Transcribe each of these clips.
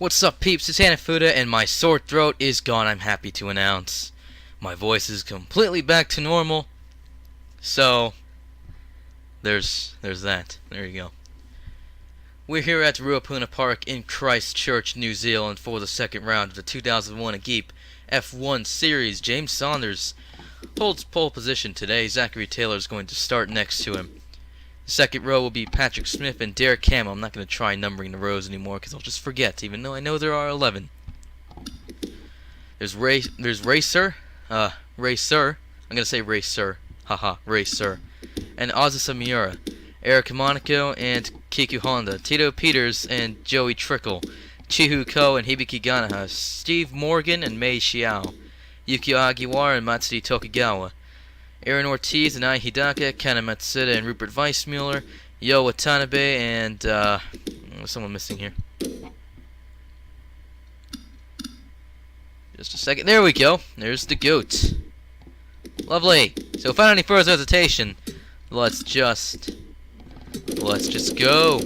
What's up, peeps? It's Hanafuda, and my sore throat is gone, I'm happy to announce. My voice is completely back to normal. So, there's that. There you go. We're here at Ruapuna Park in Christchurch, New Zealand for the second round of the 2001 Agip F1 Series. James Saunders holds pole position today. Zachary Taylor is going to start next to him. The second row will be Patrick Smith and Derek Hamill. I'm not going to try numbering the rows anymore because I'll just forget, even though I know there are 11. There's Racer. Racer. I'm going to say Racer. Haha, Racer. And Azusa Miura. Eric Monaco and Kiku Honda. Tito Peters and Joey Trickle. Chihu Ko and Hibiki Ganaha. Steve Morgan and Mei Xiao. Yukio Agiwara and Matsuri Tokugawa. Aaron Ortiz and Ai Hidaka, Kana Matsuda and Rupert Weissmuller, Yo Watanabe, and there's someone missing here. Just a second. There we go. There's the goat. Lovely. So without any further hesitation, let's just go.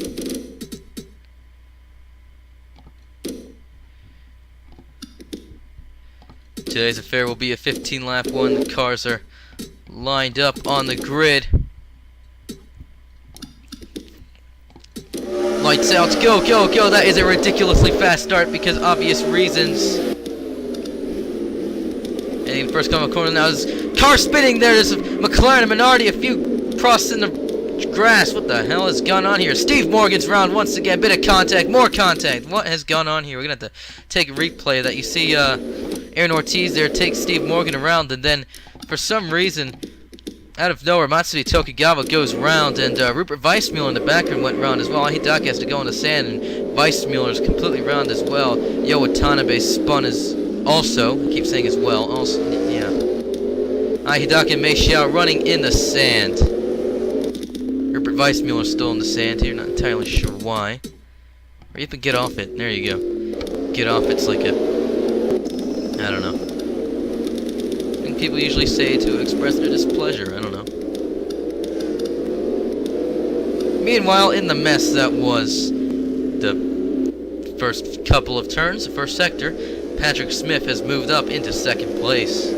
Today's affair will be a 15-lap one. The cars are lined up on the grid. Lights out. Go, go, go. That is a ridiculously fast start because obvious reasons. And the first come corner now is car spinning there. There's a McLaren, a Minardi, a few crossed in the grass. What the hell has gone on here? Steve Morgan's round once again. Bit of contact, more contact. What has gone on here? We're going to have to take a replay of that. You see Aaron Ortiz there takes Steve Morgan around, and then for some reason, out of nowhere, Matsuri Tokugawa goes round, and Rupert Weissmuller in the background went round as well. Hidaka has to go in the sand, and Weissmuller is completely round as well. Yo Watanabe spun as also. I keep saying as well. Also, yeah. Hidaka and Mei Xiao running in the sand. Rupert Weissmuller still in the sand here. Not entirely sure why. Or you can get off it. There you go. Get off it's like a, I don't know. People usually say to express their displeasure. I don't know. Meanwhile, in the mess that was the first couple of turns, the first sector, Patrick Smith has moved up into second place.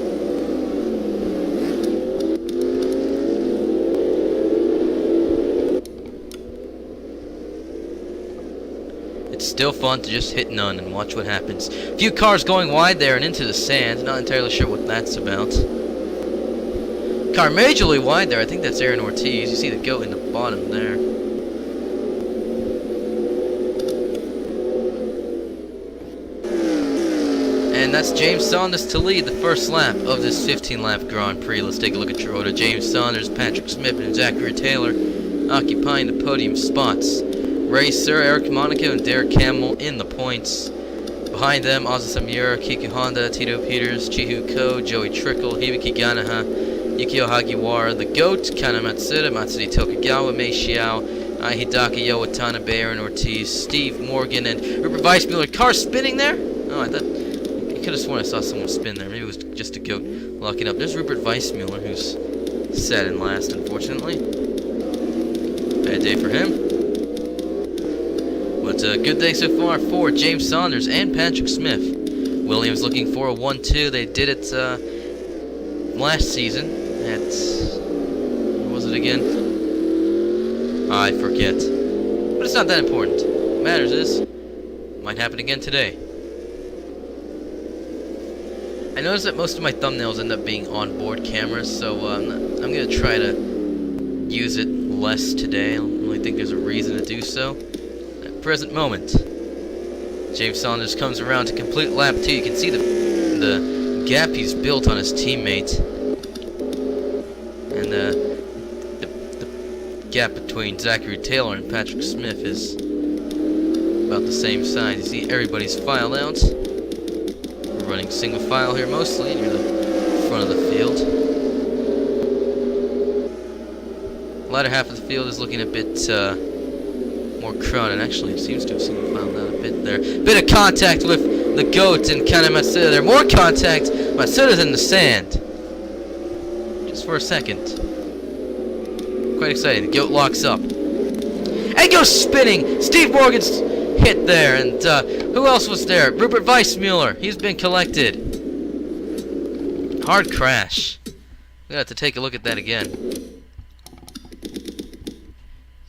It's still fun to just hit none and watch what happens. A few cars going wide there and into the sand. Not entirely sure what that's about. Car majorly wide there. I think that's Aaron Ortiz. You see the goat in the bottom there. And that's James Saunders to lead the first lap of this 15-lap Grand Prix. Let's take a look at your order. James Saunders, Patrick Smith, and Zachary Taylor occupying the podium spots. Racer, Eric Monaco, and Derek Hamill in the points. Behind them, Azusa Miura, Kiku Honda, Tito Peters, Chihu Ko, Joey Trickle, Hibiki Ganaha, Yukio Hagiwara, the GOAT, Kana Matsuda, Matsuri Tokugawa, Mei Xiao, Ai Hidaka, Yo Watanabe, Aaron Ortiz, Steve Morgan, and Rupert Weissmuller. Car spinning there? Oh, I could have sworn I saw someone spin there. Maybe it was just a GOAT locking up. There's Rupert Weissmuller, who's set in last, unfortunately. Bad day for him. But a good day so far for James Saunders and Patrick Smith. Williams looking for a 1-2. They did it last season at, what was it again? I forget. But it's not that important. What matters is, it might happen again today. I noticed that most of my thumbnails end up being onboard cameras, so I'm going to try to use it less today. I don't really think there's a reason to do so. Present moment. James Saunders comes around to complete lap 2. You can see the gap he's built on his teammate, and the gap between Zachary Taylor and Patrick Smith is about the same size. You see everybody's filed out. We're running single file here mostly near the front of the field. The latter half of the field is looking a bit more crowded. Actually, it seems to have single filed out a bit there. Bit of contact with the GOAT and Kana Matsuda there. More contact. Matsuda's in the sand. Just for a second. Quite exciting. The GOAT locks up. And goes spinning. Steve Morgan's hit there. And who else was there? Rupert Weissmuller. He's been collected. Hard crash. We're gonna have to take a look at that again.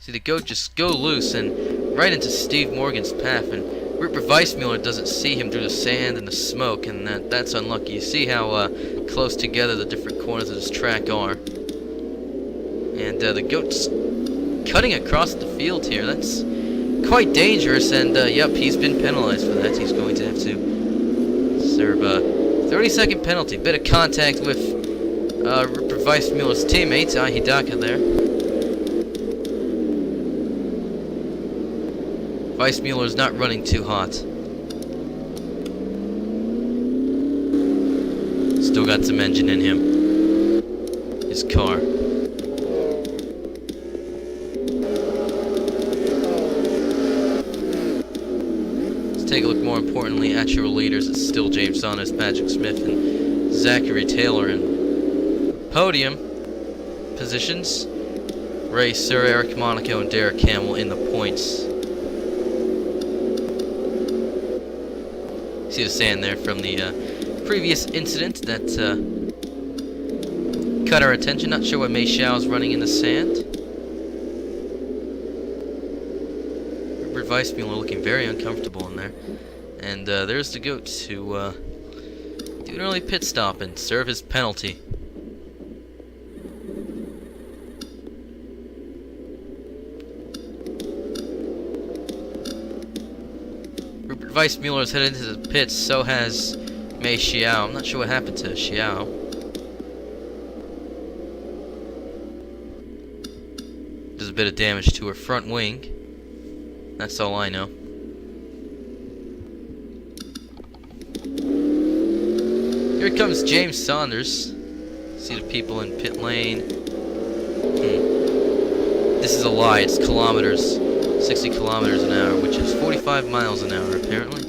See, the goat just go loose and right into Steve Morgan's path, and Rupert Weissmuller doesn't see him through the sand and the smoke, and that's unlucky. You see how close together the different corners of this track are. And the goat's cutting across the field here. That's quite dangerous, and yep, he's been penalized for that. He's going to have to serve a 30-second penalty. Bit of contact with Rupert Weissmuller's teammate, Hidaka there. Weissmuller's not running too hot. Still got some engine in him. His car. Let's take a look more importantly at your leaders. It's still James Saunders, Patrick Smith, and Zachary Taylor in podium positions. Ray Sir, Eric Monaco, and Derek Hamill in the points. See the sand there from the previous incident that caught our attention. Not sure why Mei Xiao's running in the sand. Rupert Weissmuller looking very uncomfortable in there. And there's the goat to do an early pit stop and serve his penalty. Rupert Weissmuller is headed into the pits, so has Mei Xiao. I'm not sure what happened to Xiao. Does a bit of damage to her front wing. That's all I know. Here comes James Saunders. See the people in pit lane. This is a lie. It's kilometers. 60 kilometers an hour, which is 45 miles an hour, apparently.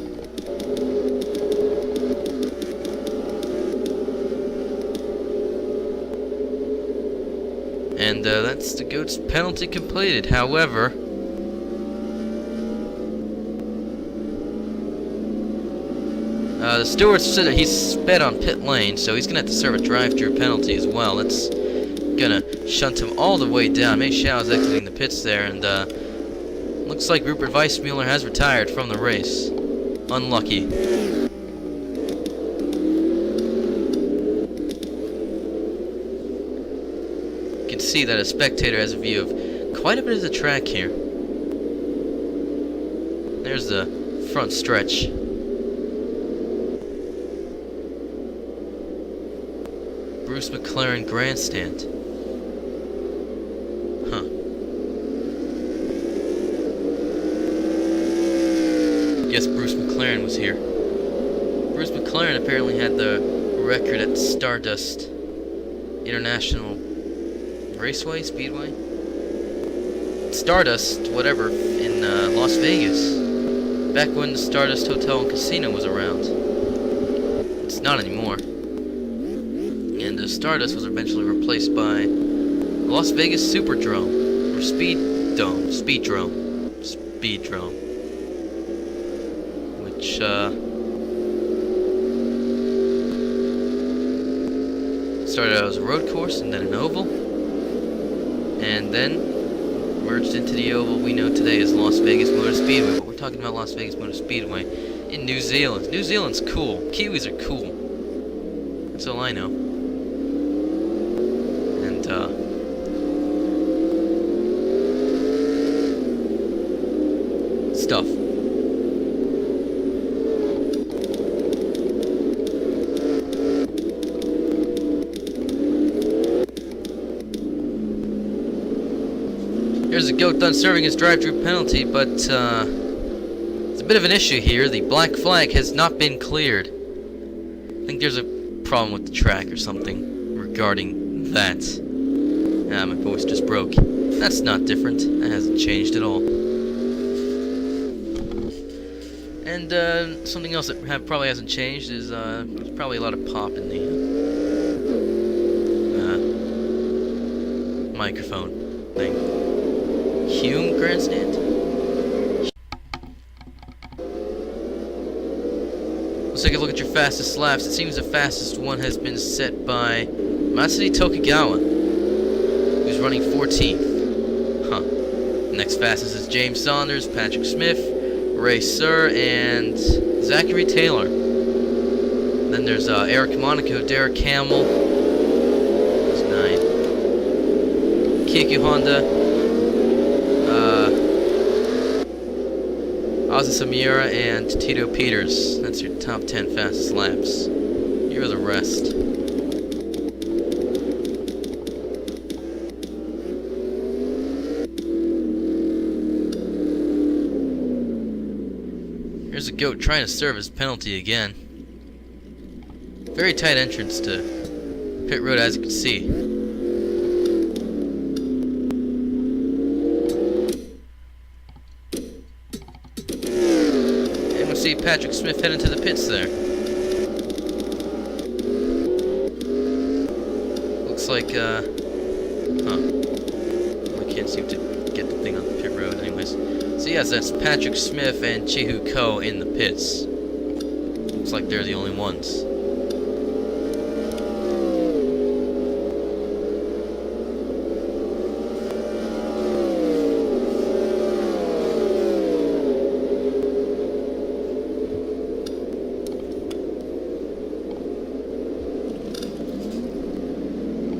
And that's the goat's penalty completed. However, the steward said that he sped on pit lane, so he's gonna have to serve a drive-through penalty as well. That's gonna shunt him all the way down. Mei Xiao is exiting the pits there, and looks like Rupert Weissmuller has retired from the race. Unlucky. You can see that a spectator has a view of quite a bit of the track here. There's the front stretch. Bruce McLaren Grandstand. Huh. Yes, Bruce McLaren was here. Bruce McLaren apparently had the record at Stardust International Raceway, Speedway? Stardust, whatever, in Las Vegas. Back when the Stardust Hotel and Casino was around. It's not anymore. And Stardust was eventually replaced by Las Vegas Superdrome. Or Speeddrome. Speeddrome. Which, started out as a road course and then an oval. And then merged into the oval we know today as Las Vegas Motor Speedway. But we're talking about Las Vegas Motor Speedway in New Zealand. New Zealand's cool. Kiwis are cool. That's all I know. And, stuff. Here's a goat done serving his drive-through penalty, but it's a bit of an issue here. The black flag has not been cleared. I think there's a problem with the track or something regarding that. Ah, my voice just broke. That's not different. That hasn't changed at all. And something else that probably hasn't changed is there's probably a lot of pop in the microphone thing. Hume Grandstand? Let's take a look at your fastest laps. It seems the fastest one has been set by Matsuri Tokugawa, who's running 14th. Huh. Next fastest is James Saunders, Patrick Smith, Ray Sir, and Zachary Taylor. Then there's Eric Monaco, Derek Hamill, who's 9. Kiku Honda, Ozzy Samira, and Tito Peters. That's your top 10 fastest laps. Here are the rest. Here's a goat trying to serve his penalty again. Very tight entrance to pit road, as you can see. And we'll see Patrick Smith head into the pits there. Looks like, I can't seem to get the thing on the pit road anyways. So yes, that's Patrick Smith and Chihu Ko in the pits. Looks like they're the only ones.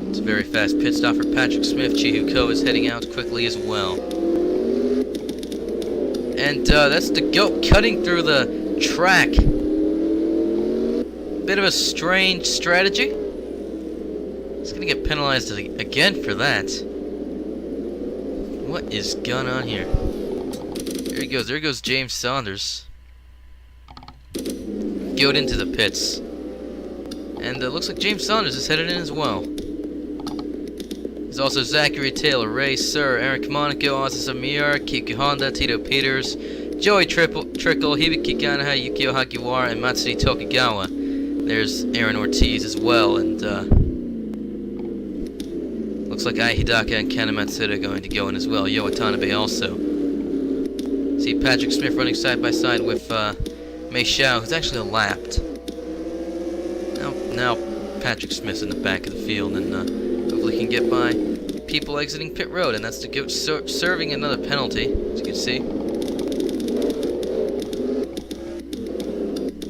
It's a very fast pit stop for Patrick Smith. Chihu Ko is heading out quickly as well. And that's the goat cutting through the track. Bit of a strange strategy. He's gonna get penalized again for that. What is going on here? There he goes. There goes James Saunders. Goat into the pits. And looks like James Saunders is headed in as well. There's also Zachary Taylor, Ray Sir, Eric Monaco, Ozzy Samir, Kiku Honda, Tito Peters, Joey Trickle, Hibiki Ganaha, Yukio Hagiwara, and Matsuri Tokugawa. There's Aaron Ortiz as well, and looks like Ai Hidaka and Kana Matsuda are going to go in as well. Yo Watanabe also. See Patrick Smith running side by side with Mei Xiao, who's actually lapped. Now Patrick Smith's in the back of the field, and hopefully can get by people exiting pit road, and that's the goat serving another penalty, as you can see.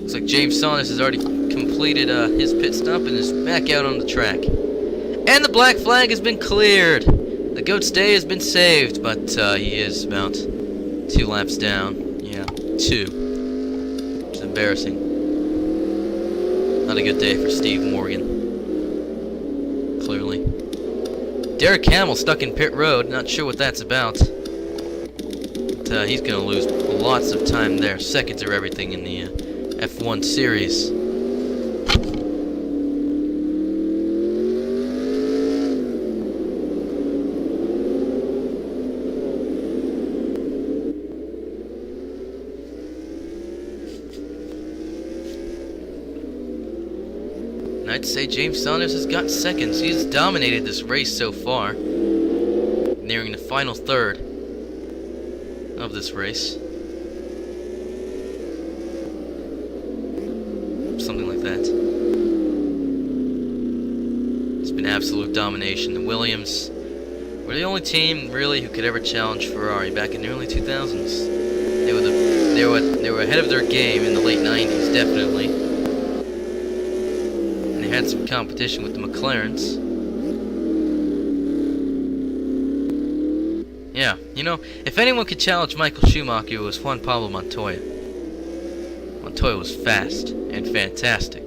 Looks like James Saunders has already completed his pit stop and is back out on the track. And the black flag has been cleared. The goat's day has been saved, but he is about 2 laps down. Yeah, 2. It's embarrassing. Not a good day for Steve Morgan. Clearly. Derek Hamill stuck in pit road. Not sure what that's about. But he's going to lose lots of time there. Seconds are everything in the F1 series. I'd say James Saunders has got seconds. He's dominated this race so far, nearing the final third of this race. Something like that. It's been absolute domination. The Williams were the only team really who could ever challenge Ferrari back in the early 2000s. They were ahead of their game in the late 90s, definitely. Had some competition with the McLarens. Yeah, you know, if anyone could challenge Michael Schumacher, it was Juan Pablo Montoya. Montoya was fast and fantastic.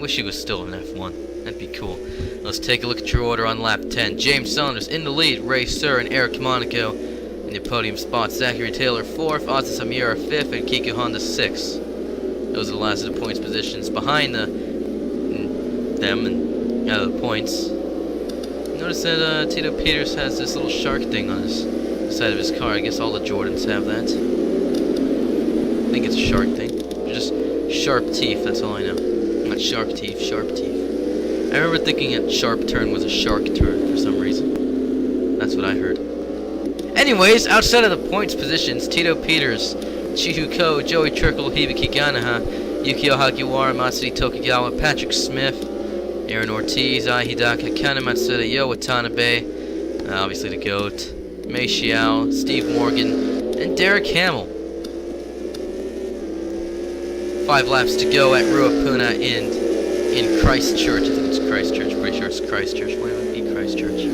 Wish he was still in F1. That'd be cool. Let's take a look at your order on lap 10. James Saunders in the lead, Ray Sir and Eric Monaco in the podium spots. Zachary Taylor 4th, Ozzy Samira 5th, and Kiku Honda 6th. Those are the last of the points positions. Behind them and the points. Notice that Tito Peters has this little shark thing on his side of his car. I guess all the Jordans have that. I think it's a shark thing. Just sharp teeth, that's all I know. Not shark teeth, sharp teeth. I remember thinking that sharp turn was a shark turn for some reason. That's what I heard. Anyways, outside of the points positions, Tito Peters, Chihu Ko, Joey Trickle, Hibiki Ganaha, Yukio Hagiwara, Matsuri Tokugawa, Patrick Smith, Aaron Ortiz, Ai Hidaka, Kana Matsuda, Yo Watanabe, obviously the GOAT, Mei Xiao, Steve Morgan, and Derek Hamill. 5 laps to go at Ruapuna in Christchurch. I think it's Christchurch. Pretty sure it's Christchurch. Why would it be Christchurch?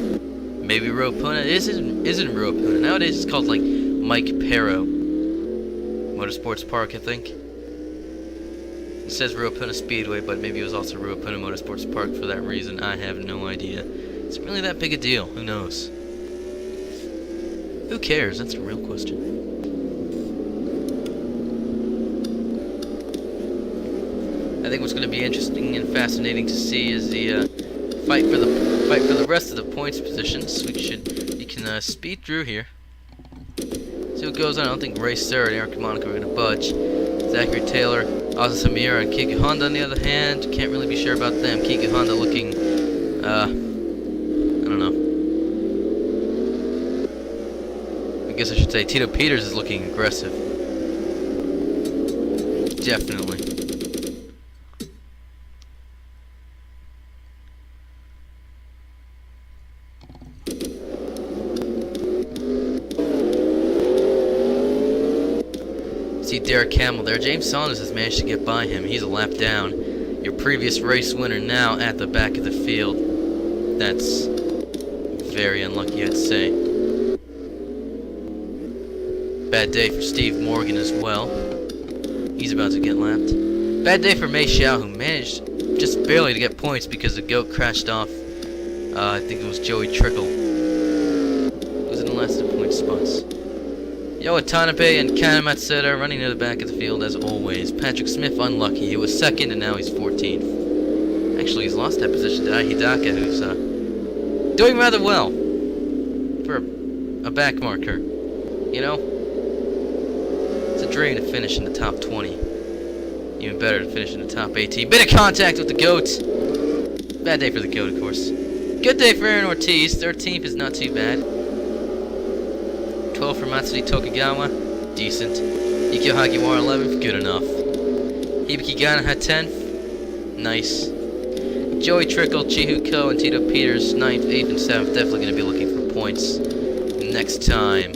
Maybe Ruapuna. Isn't Ruapuna. Nowadays it's called like Mike Perro Motorsports Park, I think. It says Ruapuna Speedway, but maybe it was also Ruapuna Motorsports Park for that reason. I have no idea. It's really that big a deal. Who knows? Who cares? That's the real question. I think what's going to be interesting and fascinating to see is the fight for the rest of the points positions. You can speed through here. See what goes on. I don't think Ray Serra and Eric Monaco are going to budge. Zachary Taylor, Asa Samira, and Kiki Honda on the other hand, can't really be sure about them. Kiki Honda looking, I don't know. I guess I should say Tito Peters is looking aggressive. Definitely. See Derek Hamill there. James Saunders has managed to get by him. He's a lap down. Your previous race winner now at the back of the field. That's very unlucky, I'd say. Bad day for Steve Morgan as well. He's about to get lapped. Bad day for Mei Xiao, who managed just barely to get points because the GOAT crashed off. I think it was Joey Trickle. It was in the last 2 point spots. Yo Watanabe and Kana Matsuda running to the back of the field as always. Patrick Smith unlucky. He was second and now he's 14th. Actually, he's lost that position to Ai Hidaka, who's doing rather well for a back marker. You know, it's a dream to finish in the top 20. Even better to finish in the top 18. Bit of contact with the GOAT. Bad day for the GOAT, of course. Good day for Aaron Ortiz. 13th is not too bad. 12 for Matsuri Tokugawa, decent. Yukio Hagiwara 11th, good enough. Hibiki Gana had 10th, nice. Joey Trickle, Chihu Ko, and Tito Peters 9th, 8th, and 7th. Definitely going to be looking for points next time.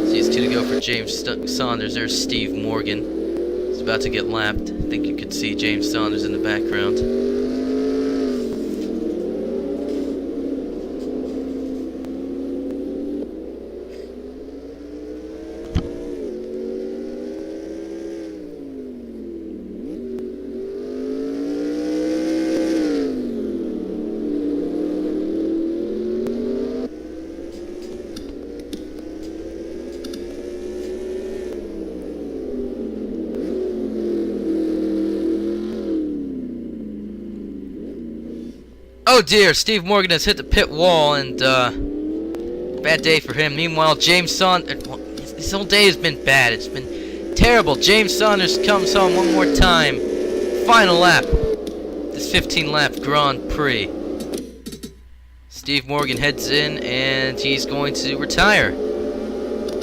See, it's 2 to go for James Saunders. There's Steve Morgan. He's about to get lapped. I think you could see James Saunders in the background. Oh dear, Steve Morgan has hit the pit wall, and bad day for him. Meanwhile, James Saunders, this whole day has been bad. It's been terrible. James Saunders comes home one more time. Final lap. This 15-lap Grand Prix. Steve Morgan heads in, and he's going to retire.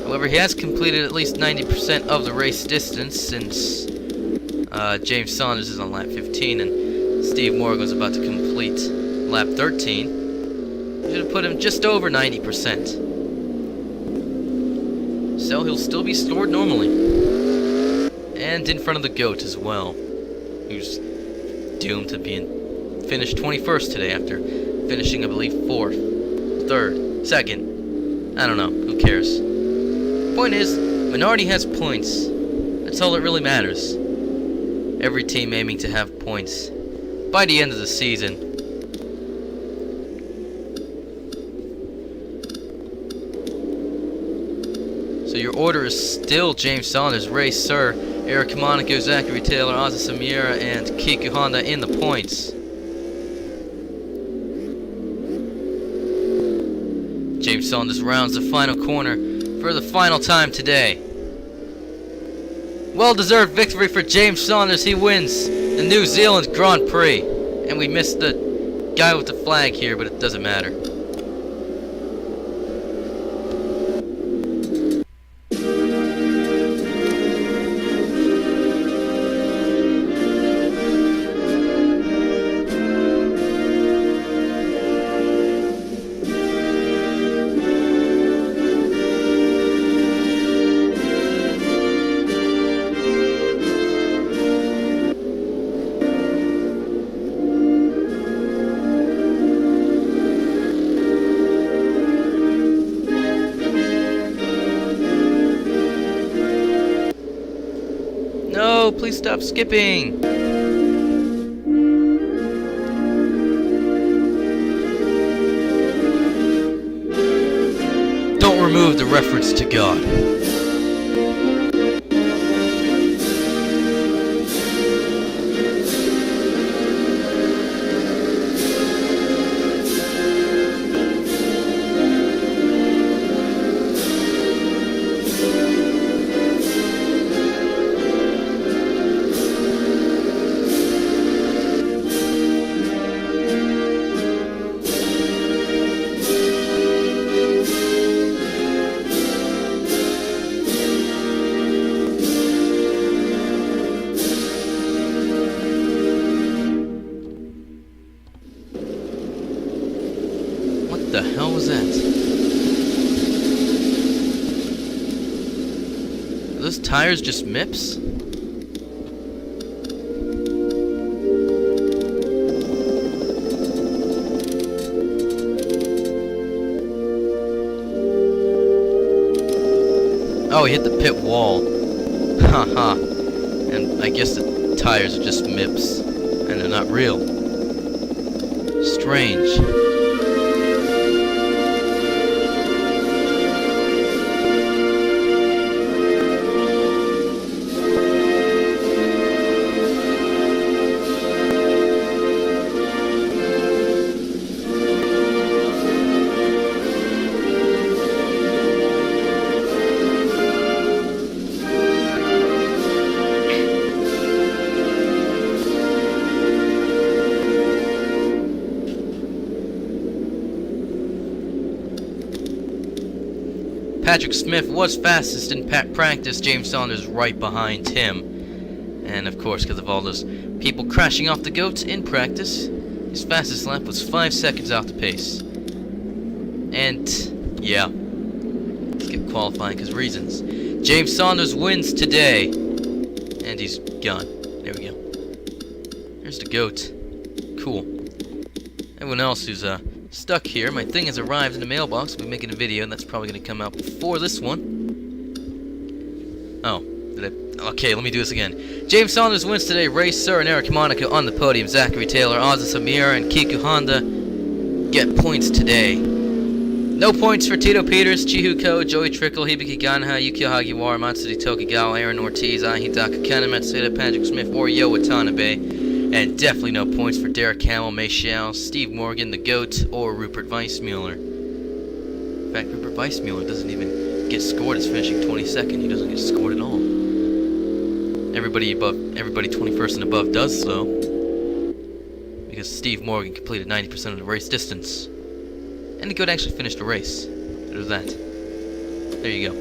However, he has completed at least 90% of the race distance since James Saunders is on lap 15, and Steve Morgan was about to complete lap 13. Should have put him just over 90%. So he'll still be scored normally. And in front of the GOAT as well, who's doomed to being finished 21st today after finishing, I believe, 4th, 3rd, 2nd. I don't know. Who cares? Point is, Minardi has points. That's all that really matters. Every team aiming to have points by the end of the season. So your order is still James Saunders, Ray Sir, Eric Monaco, Zachary Taylor, Asa Samira, and Kiku Honda in the points. James Saunders rounds the final corner for the final time today. Well-deserved victory for James Saunders. He wins the New Zealand Grand Prix. And we missed the guy with the flag here, but it doesn't matter. No, please stop skipping. Don't remove the reference to God. What the hell was that? Are those tires just MIPS? Oh, he hit the pit wall. Haha. And I guess the tires are just MIPS. And they're not real. Strange. Patrick Smith was fastest in practice, James Saunders right behind him. And of course, because of all those people crashing off the goats in practice, his fastest lap was 5 seconds off the pace. And, yeah, skip qualifying because reasons. James Saunders wins today. And he's gone. There we go. There's the goat. Cool. Everyone else who's, stuck here. My thing has arrived in the mailbox. I'll be making a video, and that's probably going to come out before this one. Oh. Okay, let me do this again. James Saunders wins today. Ray Sir and Eric Monaco on the podium. Zachary Taylor, Ozzy Samir, and Kiku Honda get points today. No points for Tito Peters, Chihu Ko, Joey Trickle, Hibiki Ganha, Yukio Hagiwara, Matsuri Tokigawa, Aaron Ortiz, Ahitaka Kana, Matsuda, Patrick Smith, or Yo Watanabe. And definitely no points for Derek Hamill, Mayshao, Steve Morgan, the GOAT, or Rupert Weissmuller. In fact, Rupert Weissmuller doesn't even get scored as finishing 22nd. He doesn't get scored at all. Everybody 21st and above does so. Because Steve Morgan completed 90% of the race distance. And the GOAT actually finished the race. There's that. There you go.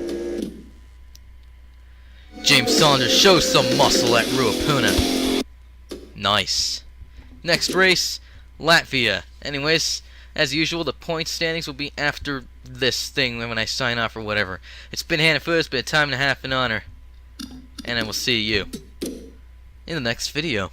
James Saunders shows some muscle at Ruapuna. Nice. Next race, Latvia. Anyways, as usual, the point standings will be after this thing when I sign off or whatever. It's been Hannah Foot, it's been a time and a half in honor. And I will see you in the next video.